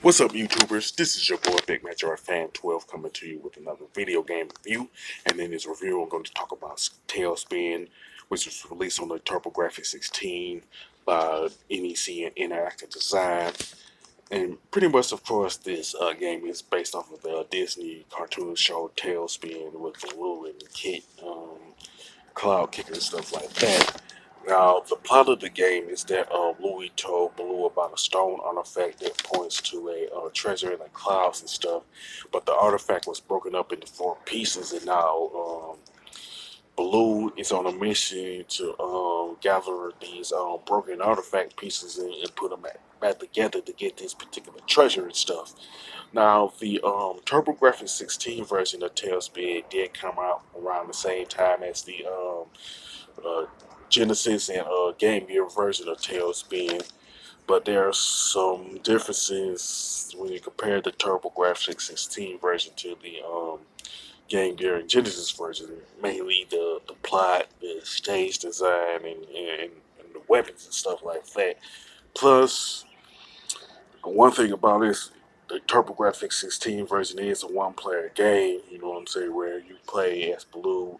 What's up, YouTubers? This is your boy Big Major Fan 12 coming to you with another video game review. And in this review, I'm going to talk about TaleSpin, which was released on the TurboGrafx-16 by NEC and Interactive Designs. And pretty much, of course, this game is based off of the Disney cartoon show TaleSpin with Baloo and Kit, Cloud Kicker and stuff like that. Now, the plot of the game is that Louis told Baloo about a stone artifact that points to a treasure in the clouds and stuff, but the artifact was broken up into four pieces, and now Baloo is on a mission to gather these broken artifact pieces and put them back together to get this particular treasure and stuff. Now, the TurboGrafx-16 version of TaleSpin did come out around the same time as the uh, Genesis and Game Gear version of TaleSpin, but there are some differences when you compare the TurboGrafx-16 version to the Game Gear and Genesis version. Mainly the plot, the stage design, and the weapons and stuff like that. Plus, one thing about this, the TurboGrafx-16 version is a one-player game. You know what I'm saying? Where you play as Blue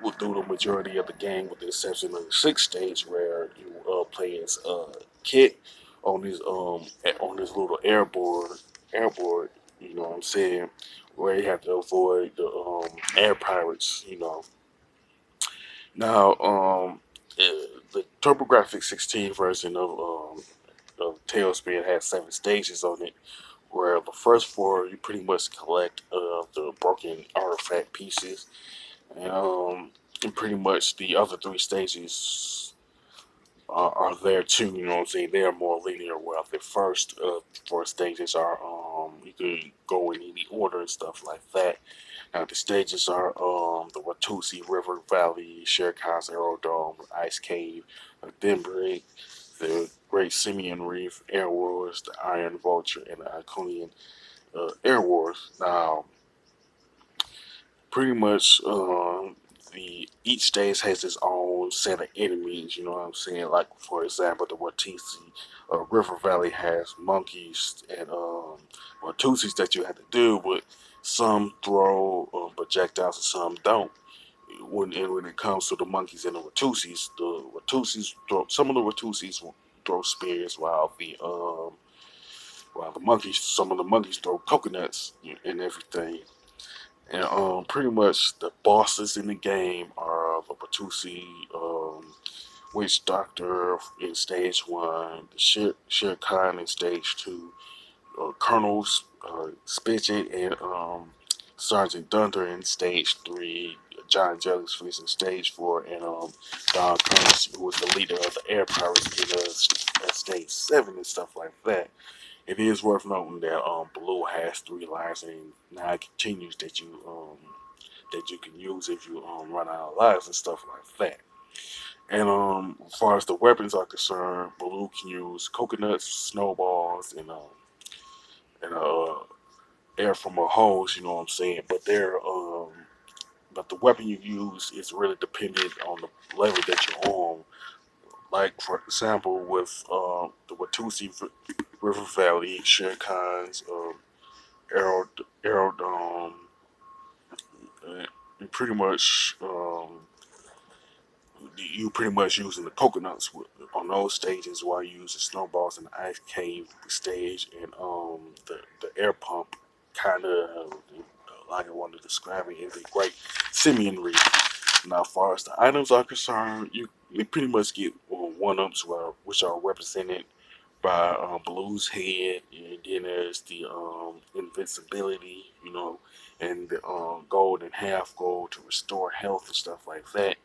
will do the majority of the game, with the exception of the sixth stage where you play as Kit on this little airboard. You know what I'm saying? Where you have to avoid the air pirates. You know. Now, the TurboGrafx-16 version of TaleSpin has 7 stages on it, where the first 4 you pretty much collect the broken artifact pieces, and pretty much the other 3 stages are there too. You know what I'm saying? They are more linear. Well, the first 4 stages are you can go in any order and stuff like that. Now the stages are the Watusi River Valley, Shere Khan's Aerodrome, Ice Cave, Denbrig, the Great Simeon Reef, Air Wars, the Iron Vulture, and the Iconian Air Wars. Now, pretty much the each stage has its own set of enemies. You know what I'm saying? Like, for example, the Watusi River Valley has monkeys and Watusis that you have to deal with. Some throw projectiles and some don't. When it comes to the monkeys and the Watusis throw, some of the Watusis will throw spears, while the monkeys, some of the monkeys throw coconuts and everything. And pretty much the bosses in the game are the Batusi Witch Doctor in stage 1, the Shere Khan in stage 2, Colonel Spidget and Sergeant Dunder in stage 3, John Jellyfish in stage 4, and Don Curtis, who was the leader of the Air Pirates in stage 7 and stuff like that. It is worth noting that Blue has 3 lives and 9 continues that you can use if you run out of lives and stuff like that. And as far as the weapons are concerned, Blue can use coconuts, snowballs, and air from a hose. You know what I'm saying? But the weapon you use is really dependent on the level that you're on. Like, for example, with the Watusi River Valley, Shere Khan's Aero, Aerodome, and pretty much you pretty much using the coconuts on those stages, while you use the snowballs in the ice cave stage, and the air pump kind of like I want to describe it, is a great Simeon reef. Now, as far as the items are concerned, you pretty much get one-ups, which are represented by Blue's head, and then there's the invincibility, and the gold and half gold to restore health and stuff like that.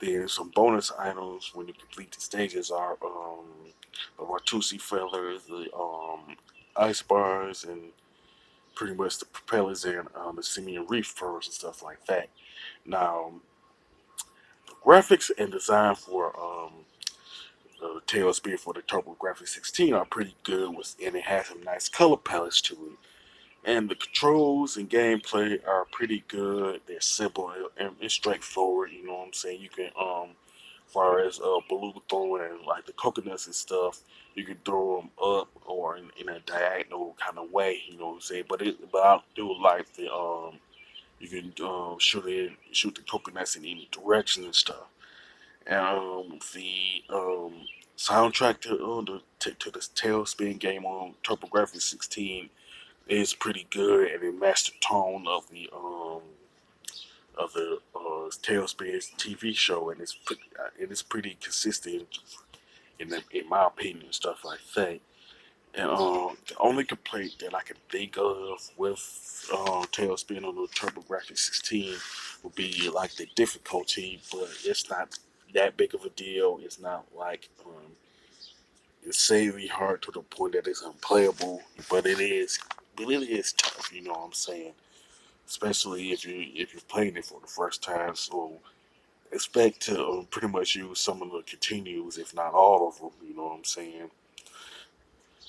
Then some bonus items when you complete the stages are the Watusi feathers, the ice bars, and pretty much the propellers and the Simeon reef furs and stuff like that. Now, the graphics and design for TaleSpin for the TurboGrafx-16 are pretty good, and it has some nice color palettes to it. And the controls and gameplay are pretty good. They're simple and straightforward. You know what I'm saying? You can, as far as Baloo throwing like the coconuts and stuff, you can throw them up or in a diagonal kind of way, you know what I'm saying? But I do like the you can shoot the coconuts in any direction and stuff. And the soundtrack to this TaleSpin game on TurboGrafx-16 is pretty good, and it matched the tone of the TaleSpin TV show, and it's pretty consistent in my opinion, and stuff like that. And the only complaint that I can think of with TaleSpin on the TurboGrafx-16 would be like the difficulty, but it's not that big of a deal. It's not like insanely hard to the point that it's unplayable, but it is tough. You know what I'm saying? Especially if you're playing it for the first time. So expect to pretty much use some of the continues, if not all of them. You know what I'm saying?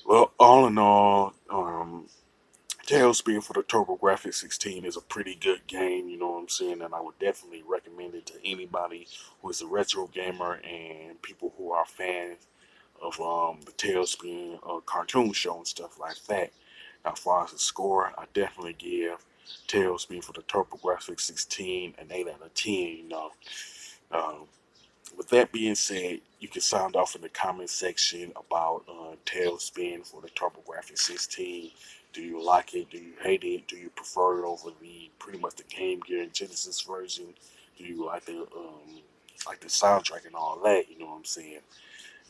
Well, all in all, TaleSpin for the TurboGrafx-16 is a pretty good game, you know what I'm saying, and I would definitely recommend it to anybody who is a retro gamer and people who are fans of the TaleSpin cartoon show and stuff like that. Now, as far as the score, I definitely give TaleSpin for the TurboGrafx-16 an 8 out of 10, you know. Um, with that being said, you can sound off in the comment section about TaleSpin for the TurboGrafx-16. Do you like it? Do you hate it? Do you prefer it over the pretty much the Game Gear and Genesis version? Do you like the soundtrack and all that? You know what I'm saying?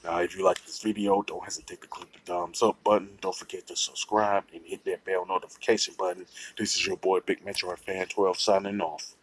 Now, if you like this video, don't hesitate to click the thumbs up button. Don't forget to subscribe and hit that bell notification button. This is your boy Big Metro Fan 12 signing off.